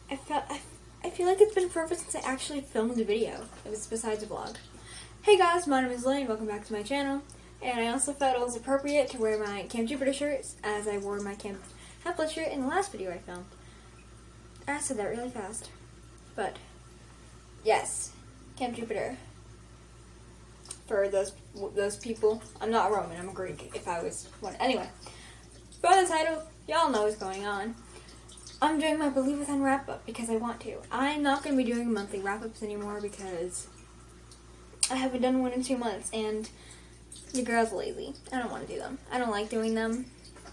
I feel like it's been forever since I actually filmed a video. It was besides a vlog. Hey guys, my name is Lane. Welcome back to my channel. And I also felt it was appropriate to wear my Camp Jupiter shirts as I wore my Camp Half-Blood shirt in the last video I filmed. I said that really fast. But, yes, Camp Jupiter. For those people, I'm not Roman, I'm a Greek if I was one. Anyway, for the title, y'all know what's going on. I'm doing my Believathon wrap-up because I want to. I'm not going to be doing monthly wrap-ups anymore because I haven't done one in 2 months and the girl's lazy. I don't want to do them. I don't like doing them.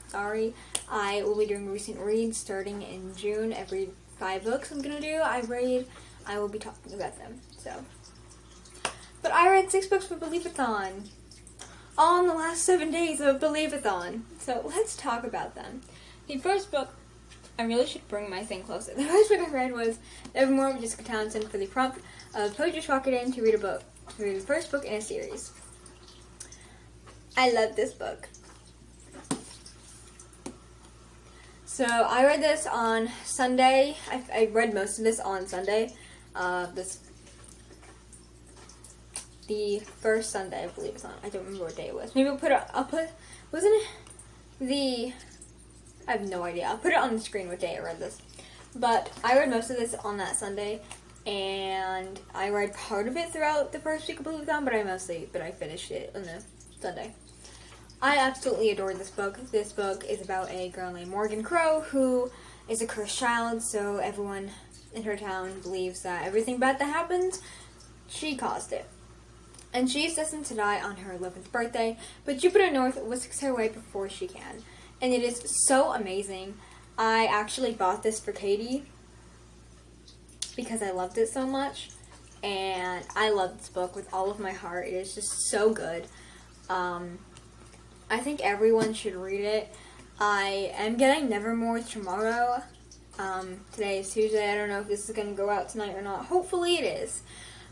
Sorry. I will be doing recent reads starting in June. Every 5 books I'm going to do, I will be talking about them. So, but I read 6 books for Believathon. All in the last 7 days of Believathon. So let's talk about them. The first book, I really should bring my thing closer. The first book I read was Evermore with Jessica Townsend for the prompt of Poe just walked in to read the first book in a series. I love this book. So I read this on Sunday. I read most of this on Sunday. The first Sunday, I believe it's on. I don't remember what day it was. Maybe wasn't it I have no idea. I'll put it on the screen what day I read this. But I read most of this on that Sunday, and I read part of it throughout the first week of Believathon, but I finished it on the Sunday. I absolutely adored this book. This book is about a girl named Morgan Crow who is a cursed child, so everyone in her town believes that everything bad that happens, she caused it. And she is destined to die on her 11th birthday, but Jupiter North whisks her away before she can. And it is so amazing. I actually bought this for Katie because I loved it so much. And I love this book with all of my heart. It is just so good. I think everyone should read it. I am getting Nevermore tomorrow. Today is Tuesday. I don't know if this is going to go out tonight or not. Hopefully it is.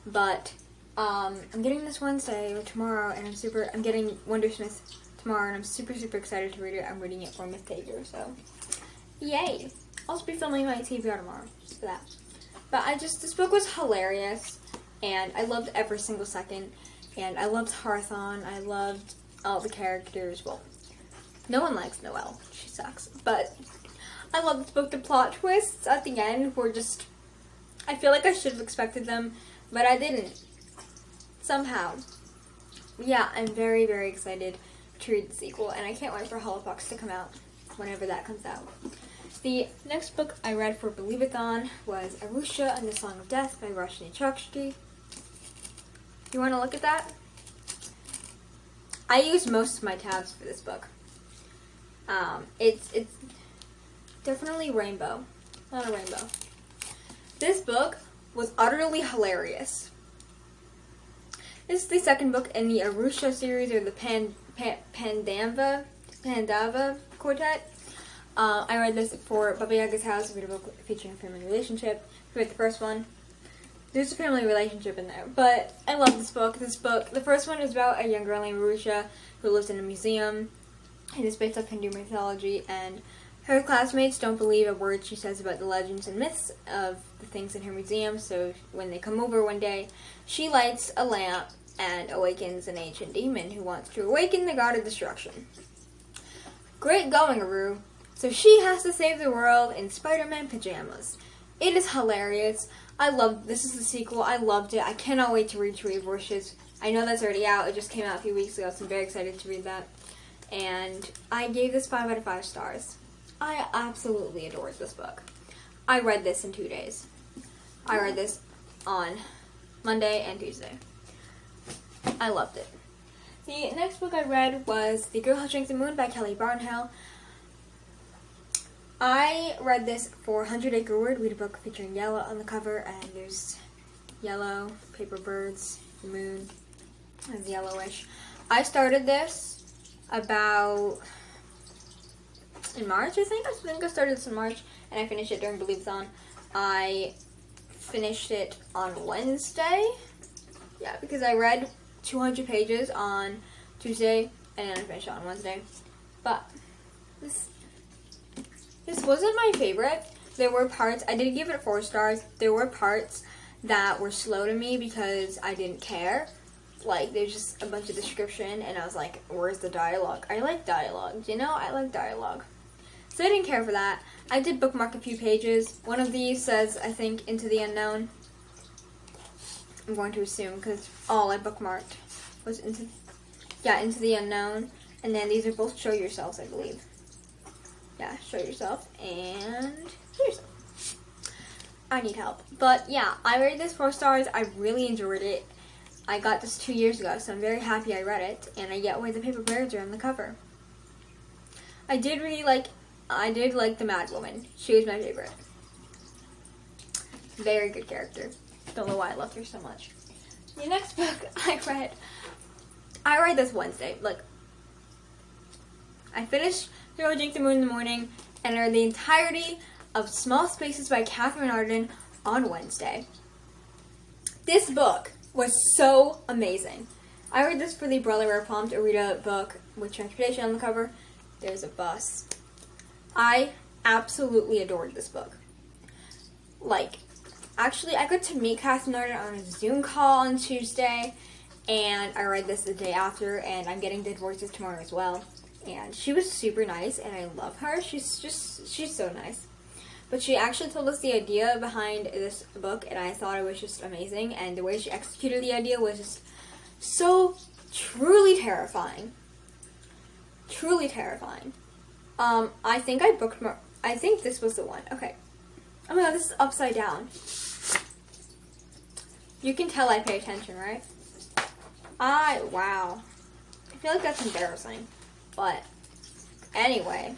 But I'm getting this Wednesday or tomorrow, and I'm getting Wondersmith tomorrow, and I'm super, super excited to read it. I'm reading it for Miss Tager, so yay! I'll also be filming my TBR tomorrow for that. But this book was hilarious, and I loved every single second, and I loved Hearthon. I loved all the characters. Well, no one likes Noelle. She sucks. But I love this book. The plot twists at the end were just, I feel like I should have expected them, but I didn't. Somehow. Yeah, I'm very, very excited to read the sequel, and I can't wait for Holopox to come out whenever that comes out. The next book I read for Believathon was Arusha and the Song of Death by Roshni Chokshi. You want to look at that? I used most of my tabs for this book. It's definitely rainbow. Not a rainbow. This book was utterly hilarious. This is the second book in the Arusha series, or the Pandava Quartet. I read this for Baba Yaga's House, a book featuring a family relationship. I read the first one. There's a family relationship in there, but I love this book. The first one is about a young girl named Arusha who lives in a museum. It is based off Hindu mythology, and her classmates don't believe a word she says about the legends and myths of the things in her museum, so when they come over one day, she lights a lamp and awakens an ancient demon who wants to awaken the god of destruction. Great going, Aru. So she has to save the world in Spider-Man pajamas. It is hilarious. This is the sequel. I loved it. I cannot wait to read Tree of Wishes. I know that's already out. It just came out a few weeks ago, so I'm very excited to read that. And I gave this 5 out of 5 stars. I absolutely adored this book. I read this in 2 days. I read this on Monday and Tuesday. I loved it. The next book I read was The Girl Who Drank the Moon by Kelly Barnhill. I read this for 100 Acre Wood, read a book featuring yellow on the cover, and there's yellow, paper birds, the moon, and yellowish. I started this about in March, I think. I started this in March, and I finished it during Believathon. I finished it on Wednesday. Yeah, because I read 200 pages on Tuesday, and then I finished it on Wednesday. But this wasn't my favorite. there were parts, I did give it 4 stars. There were parts that were slow to me because I didn't care. Like, there's just a bunch of description, and I was like, where's the dialogue? I like dialogue, you know? I like dialogue. So I didn't care for that. I did bookmark a few pages. One of these says, I think, Into the Unknown. I'm going to assume, because all I bookmarked was Into the Unknown. And then these are both Show Yourselves, I believe. Yeah, Show Yourself and Show Yourself. I need help. But yeah, I rated this 4 stars. I really enjoyed it. I got this 2 years ago, so I'm very happy I read it. And I get why the paper birds are on the cover. I did like the Mad Woman. She was my favorite. Very good character. Don't know why I loved her so much. The next book I read this Wednesday. Like, I finished Hero Drink the Moon in the morning, and I read the entirety of Small Spaces by Catherine Arden on Wednesday. This book was so amazing. I read this for the Brother Wear Prompt Arita book with transportation on the cover. There's a bus. I absolutely adored this book. Like, actually, I got to meet Catherine Arden on a Zoom call on Tuesday, and I read this the day after, and I'm getting Dead Voices tomorrow as well. And she was super nice, and I love her. She's so nice. But she actually told us the idea behind this book, and I thought it was just amazing. And the way she executed the idea was just so truly terrifying. Truly terrifying. I think this was the one. Okay. Oh my god, this is upside down. You can tell I pay attention, right? Wow. I feel like that's embarrassing. But, anyway.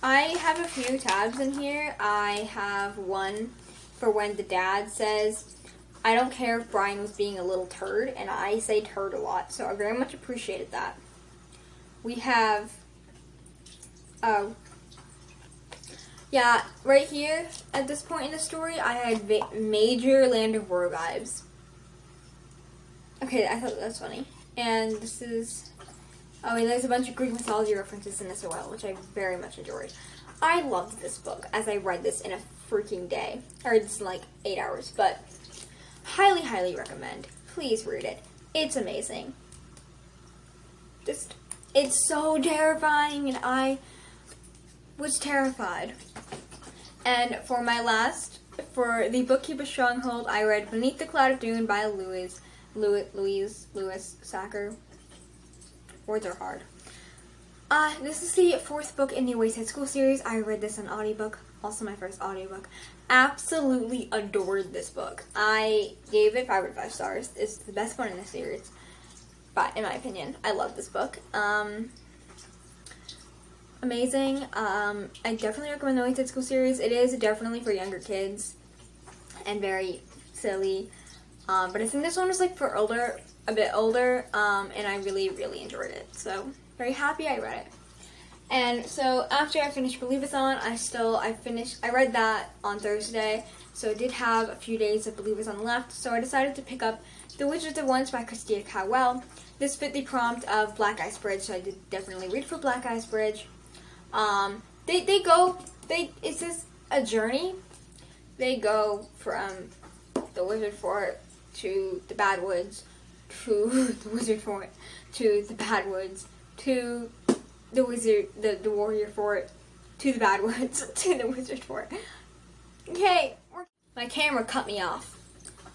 I have a few tabs in here. I have one for when the dad says, I don't care if Brian was being a little turd, and I say turd a lot, so I very much appreciated that. We have, yeah, right here, at this point in the story, I had major Land of War vibes. Okay, I thought that was funny. And this is, oh, and there's a bunch of Greek mythology references in this as well, which I very much enjoyed. I loved this book as I read this in a freaking day. I read this in like 8 hours, but highly, highly recommend. Please read it. It's amazing. It's so terrifying, and I was terrified. And for the Bookkeeper Stronghold, I read Beneath the Cloud of Dune by Louis Sacker. Words are hard. This is the 4th book in the Wasted School series. I read this on audiobook, also my first audiobook. Absolutely adored this book. I gave it 5 out of 5 stars. It's the best one in the series, but in my opinion, I love this book. Amazing. I definitely recommend the Wasted School series. It is definitely for younger kids and very silly. But I think this one was like for a bit older, and I really, really enjoyed it. So, very happy I read it. And so, after I finished Believathon, I read that on Thursday, so I did have a few days of Believathon left, so I decided to pick up The Wizards of Once by Christina Cowell. This fit the prompt of Black Ice Bridge, so I did definitely read for Black Ice Bridge. It's just a journey. They go from the Wizard Fort to the Bad Woods, to the Wizard Fort, to the Bad Woods, to the Warrior Fort, to the Bad Woods, to the Wizard Fort. Okay, my camera cut me off.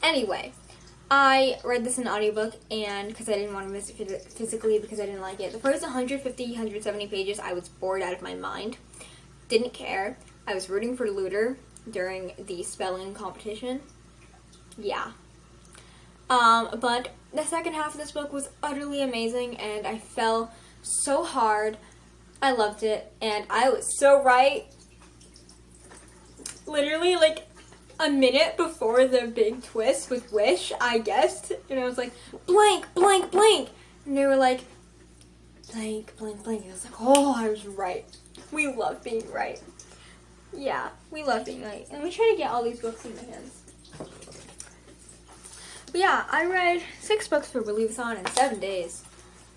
Anyway, I read this in an audiobook, and because I didn't want to miss it physically because I didn't like it. The first 150, 170 pages, I was bored out of my mind. Didn't care. I was rooting for Looter during the spelling competition. Yeah. But the second half of this book was utterly amazing, and I fell so hard. I loved it, and I was so right. Literally, like, a minute before the big twist with Wish, I guessed, and I was like, blank, blank, blank, and they were like, blank, blank, blank, and I was like, oh, I was right. We love being right. Yeah, we love being right, and we try to get all these books in my hands. But yeah, I read 6 books for Believathon in 7 days.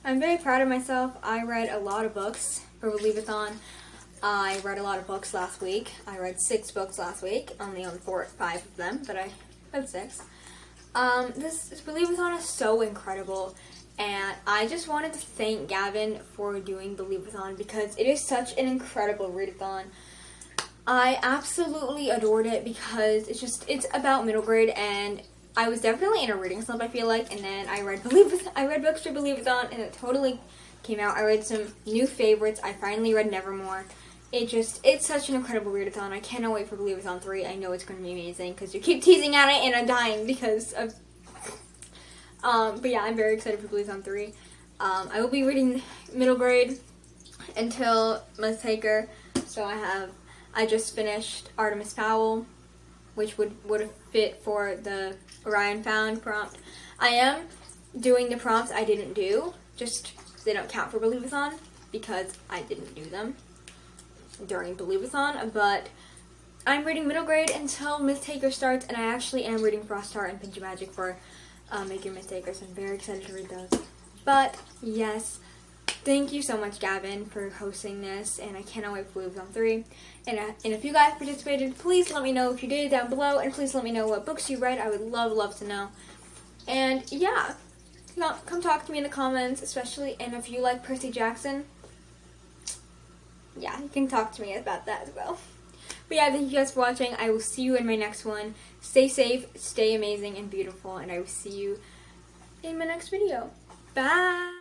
I'm very proud of myself. I read a lot of books for Believathon. I read a lot of books last week. I read 6 books last week. Only on 5 of them, but I read 6. This Believathon is so incredible, and I just wanted to thank Gavin for doing Believathon because it is such an incredible readathon. I absolutely adored it because it's about middle grade, and I was definitely in a reading slump, I feel like, and then I read books for Believathon, and it totally came out. I read some new favorites. I finally read Nevermore. It's such an incredible readathon. I cannot wait for Believathon 3. I know it's going to be amazing because you keep teasing at it and I'm dying because of... but yeah, I'm very excited for Believathon 3. I will be reading middle grade until Miss Taker. So I just finished Artemis Fowl, which would have fit for the Orion Found prompt. I am doing the prompts I didn't do, just they don't count for Believathon because I didn't do them during Believathon, but I'm reading middle grade until Myth Taker starts, and I actually am reading Frost Heart and Pinch of Magic for Making Myth Taker, so I'm very excited to read those. But yes, thank you so much, Gavin, for hosting this, and I cannot wait for Believathon 3. And if you guys participated, please let me know if you did down below, and please let me know what books you read. I would love to know. And yeah, come talk to me in the comments, especially, and if you like Percy Jackson, yeah, you can talk to me about that as well. But yeah, thank you guys for watching. I will see you in my next one. Stay safe, stay amazing and beautiful, and I will see you in my next video. Bye!